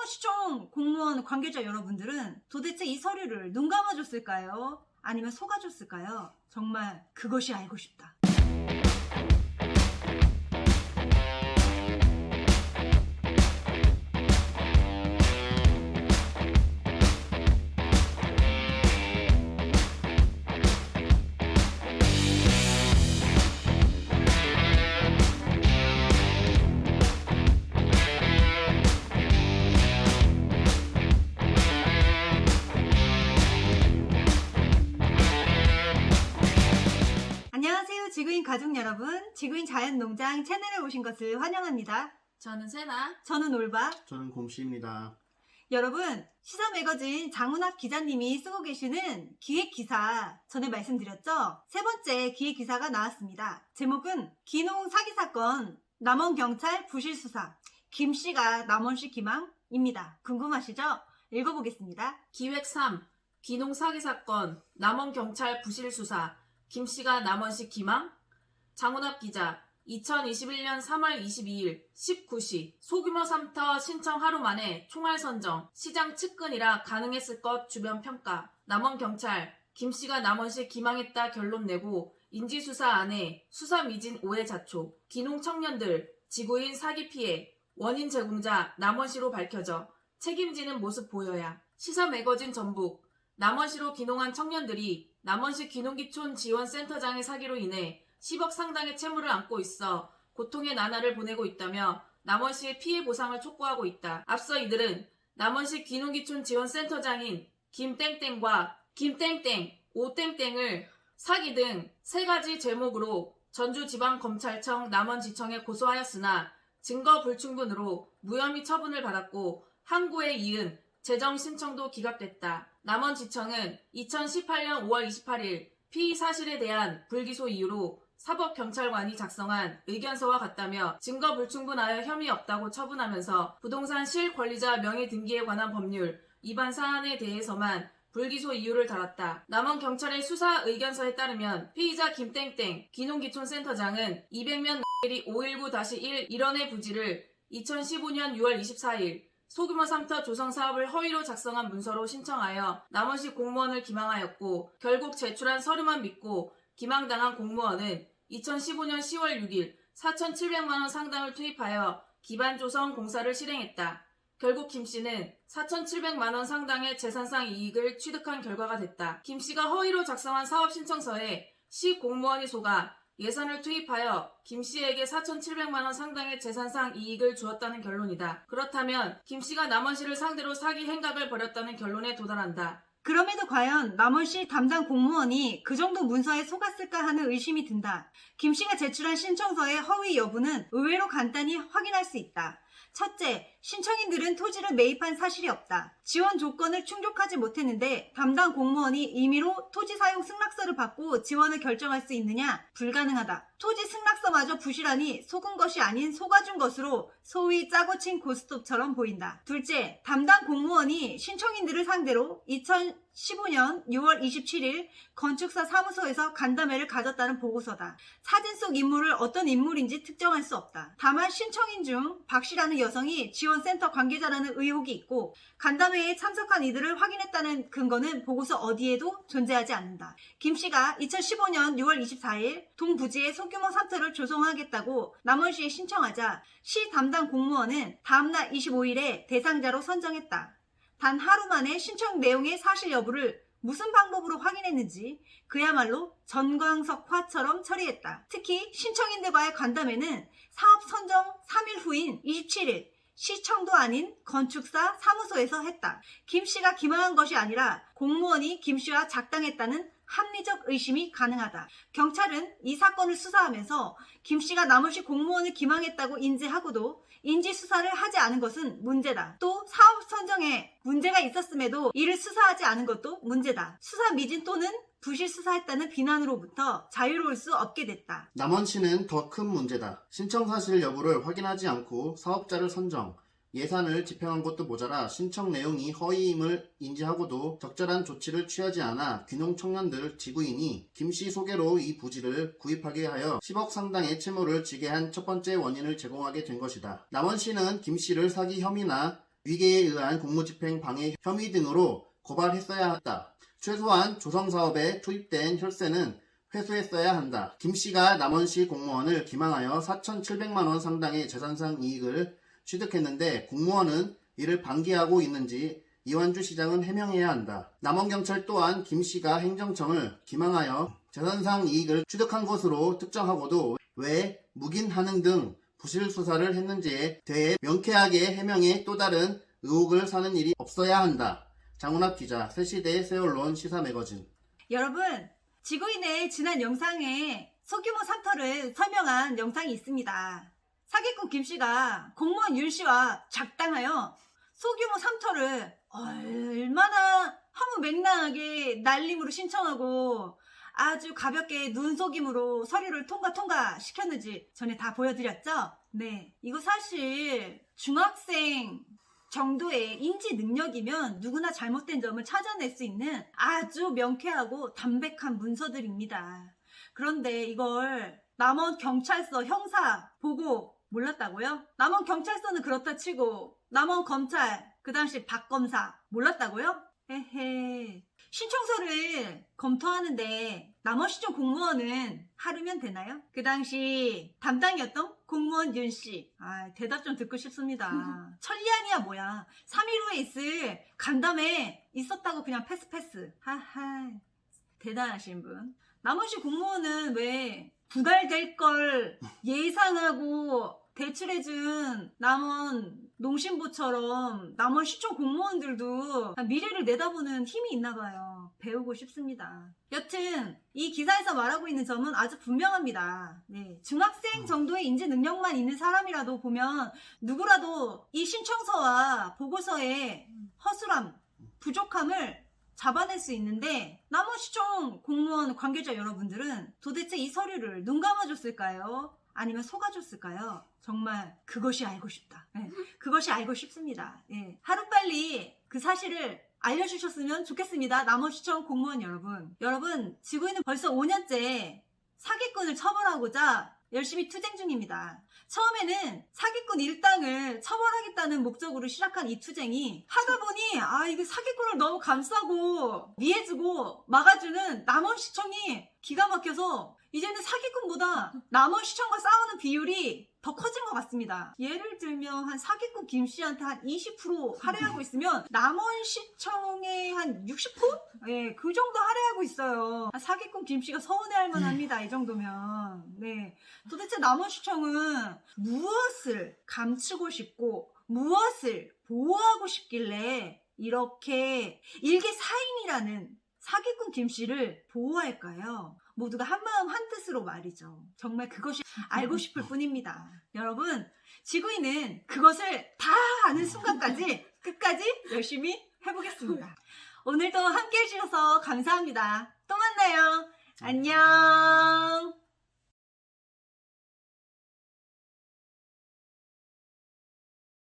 남원시청 공무원 관계자 여러분들은 도대체 이 서류를 눈 감아줬을까요? 아니면 속아줬을까요? 정말 그것이 알고 싶다. 안녕하세요, 지구인 가족 여러분. 지구인 자연농장 채널에 오신 것을 환영합니다. 저는 세나. 저는 올바. 저는 곰씨입니다. 여러분, 시사 매거진 장훈학 기자님이 쓰고 계시는 기획기사 전에 말씀드렸죠? 세 번째 기획기사가 나왔습니다. 제목은 기농 사기 사건 남원경찰 부실수사 김씨가 남원시 기망입니다. 궁금하시죠? 읽어보겠습니다. 기획 3. 기농 사기 사건 남원경찰 부실수사 김씨가 남원시 기망? 장훈학 기자. 2021년 3월 22일 19시 소규모 쉼터 신청 하루 만에 총알 선정, 시장 측근이라 가능했을 것 주변 평가. 남원경찰 김씨가 남원시 기망했다 결론 내고 인지수사 안에 수사 미진 오해 자초. 기농 청년들 지구인 사기 피해 원인 제공자 남원시로 밝혀져 책임지는 모습 보여야. 시사 매거진 전북. 남원시로 기농한 청년들이 남원시 기농기촌 지원센터장의 사기로 인해 10억 상당의 채무를 안고 있어 고통의 나날을 보내고 있다며 남원시의 피해 보상을 촉구하고 있다. 앞서 이들은 남원시 기농기촌 지원센터장인 김땡땡과 김땡땡, 오땡땡을 사기 등 3가지 제목으로 전주지방검찰청 남원지청에 고소하였으나 증거 불충분으로 무혐의 처분을 받았고 항고에 이은 재정 신청도 기각됐다. 남원지청은 2018년 5월 28일 피의 사실에 대한 불기소 이유로 사법경찰관이 작성한 의견서와 같다며 증거 불충분하여 혐의 없다고 처분하면서 부동산 실권리자 명의 등기에 관한 법률 위반 사안에 대해서만 불기소 이유를 달았다. 남원경찰의 수사 의견서에 따르면 피의자 김땡땡 기농기촌센터장은 200면 519-1 일원의 부지를 2015년 6월 24일 소규모 쉼터 조성 사업을 허위로 작성한 문서로 신청하여 남원시 공무원을 기망하였고 결국 제출한 서류만 믿고 기망당한 공무원은 2015년 10월 6일 4,700만원 상당을 투입하여 기반 조성 공사를 실행했다. 결국 김씨는 4,700만원 상당의 재산상 이익을 취득한 결과가 됐다. 김씨가 허위로 작성한 사업 신청서에 시 공무원이 속아 예산을 투입하여 김씨에게 4,700만원 상당의 재산상 이익을 주었다는 결론이다. 그렇다면 김씨가 남원시를 상대로 사기 행각을 벌였다는 결론에 도달한다. 그럼에도 과연 남원시 담당 공무원이 그 정도 문서에 속았을까 하는 의심이 든다. 김씨가 제출한 신청서의 허위 여부는 의외로 간단히 확인할 수 있다. 첫째, 신청인들은 토지를 매입한 사실이 없다. 지원 조건을 충족하지 못했는데 담당 공무원이 임의로 토지 사용 승낙서를 받고 지원을 결정할 수 있느냐? 불가능하다. 토지 승낙서마저 부실하니 속은 것이 아닌 속아준 것으로 소위 짜고 친 고스톱처럼 보인다. 둘째, 담당 공무원이 신청인들을 상대로 2015년 6월 27일 건축사 사무소에서 간담회를 가졌다는 보고서다. 사진 속 인물을 어떤 인물인지 특정할 수 없다. 다만 신청인 중 박씨라는 여성이 지원센터 관계자라는 의혹이 있고 간담회에 참석한 이들을 확인했다는 근거는 보고서 어디에도 존재하지 않는다. 김씨가 2015년 6월 24일 동부지에 소규모 쉼터를 조성하겠다고 남원시에 신청하자 시 담당 공무원은 다음날 25일에 대상자로 선정했다. 단 하루 만에 신청 내용의 사실 여부를 무슨 방법으로 확인했는지 그야말로 전광석화처럼 처리했다. 특히 신청인들과의 간담회는 사업 선정 3일 후인 27일 시청도 아닌 건축사 사무소에서 했다. 김씨가 기망한 것이 아니라 공무원이 김씨와 작당했다는 합리적 의심이 가능하다. 경찰은 이 사건을 수사하면서 김씨가 남원시 공무원을 기망했다고 인지하고도 인지수사를 하지 않은 것은 문제다. 또 사업 선정에 문제가 있었음에도 이를 수사하지 않은 것도 문제다. 수사 미진 또는 부실 수사했다는 비난으로부터 자유로울 수 없게 됐다. 남원시는 더 큰 문제다. 신청 사실 여부를 확인하지 않고 사업자를 선정, 예산을 집행한 것도 모자라 신청 내용이 허위임을 인지하고도 적절한 조치를 취하지 않아 귀농 청년들 지구인이 김씨 소개로 이 부지를 구입하게 하여 10억 상당의 채무를 지게 한 첫 번째 원인을 제공하게 된 것이다. 남원시는 김씨를 사기 혐의나 위계에 의한 공무집행 방해 혐의 등으로 고발했어야 한다. 최소한 조성사업에 투입된 혈세는 회수했어야 한다. 김씨가 남원시 공무원을 기망하여 4,700만원 상당의 재산상 이익을 취득했는데 공무원은 이를 방기하고 있는지 이완주 시장은 해명해야 한다. 남원경찰 또한 김씨가 행정청을 기망하여 재산상 이익을 취득한 것으로 특정하고도 왜 묵인하는 등 부실 수사를 했는지에 대해 명쾌하게 해명해 또 다른 의혹을 사는 일이 없어야 한다. 장훈학 기자, 새시대 세월론 시사매거진. 여러분, 지구인의 지난 영상에 소규모 상터를 설명한 영상이 있습니다. 사기꾼 김씨가 공무원 윤씨와 작당하여 소규모 상터를 얼마나 허무맹랑하게 날림으로 신청하고 아주 가볍게 눈속임으로 서류를 통과 시켰는지 전에 다 보여드렸죠? 네, 이거 사실 중학생 정도의 인지 능력이면 누구나 잘못된 점을 찾아낼 수 있는 아주 명쾌하고 담백한 문서들입니다. 그런데 이걸 남원경찰서 형사 보고 몰랐다고요? 남원경찰서는 그렇다 치고 남원검찰 그 당시 박 검사 몰랐다고요? 헤헤. 신청서를 검토하는데 남원시청 공무원은 하루면 되나요? 그 당시 담당이었던 공무원 윤씨. 대답 좀 듣고 싶습니다. 천리안이야 뭐야. 3일 후에 있을 간담회 있었다고 그냥 패스. 하하. 대단하신 분. 남원시 공무원은 왜 부달될 걸 예상하고 대출해준 남원 농심부처럼 남원시청 공무원들도 미래를 내다보는 힘이 있나봐요. 배우고 싶습니다. 여튼 이 기사에서 말하고 있는 점은 아주 분명합니다. 네, 중학생 정도의 인지 능력만 있는 사람이라도 보면 누구라도 이 신청서와 보고서의 허술함, 부족함을 잡아낼 수 있는데 남원시청 공무원 관계자 여러분들은 도대체 이 서류를 눈 감아줬을까요? 아니면 속아줬을까요? 정말 그것이 알고 싶다. 네, 그것이 알고 싶습니다. 네, 하루빨리 그 사실을 알려주셨으면 좋겠습니다. 남원시청 공무원 여러분. 여러분, 지구인은 벌써 5년째 사기꾼을 처벌하고자 열심히 투쟁 중입니다. 처음에는 사기꾼 일당을 처벌하겠다는 목적으로 시작한 이 투쟁이 하다 보니 이거 사기꾼을 너무 감싸고 위해주고 막아주는 남원시청이 기가 막혀서 이제는 사기꾼보다 남원시청과 싸우는 비율이 더 커진 것 같습니다. 예를 들면 한 사기꾼 김씨한테 한 20% 할애하고 있으면 남원시청에 한 60%? 예, 그 정도 할애하고 있어요. 사기꾼 김씨가 서운해할 만합니다. 이 정도면. 네, 도대체 남원시청은 무엇을 감추고 싶고 무엇을 보호하고 싶길래 이렇게 일개 사인이라는 사기꾼 김씨를 보호할까요? 모두가 한마음 한뜻으로 말이죠. 정말 그것이 알고 싶을 뿐입니다. 여러분, 지구인은 그것을 다 아는 순간까지 끝까지 열심히 해보겠습니다. 오늘도 함께 해주셔서 감사합니다. 또 만나요. 안녕.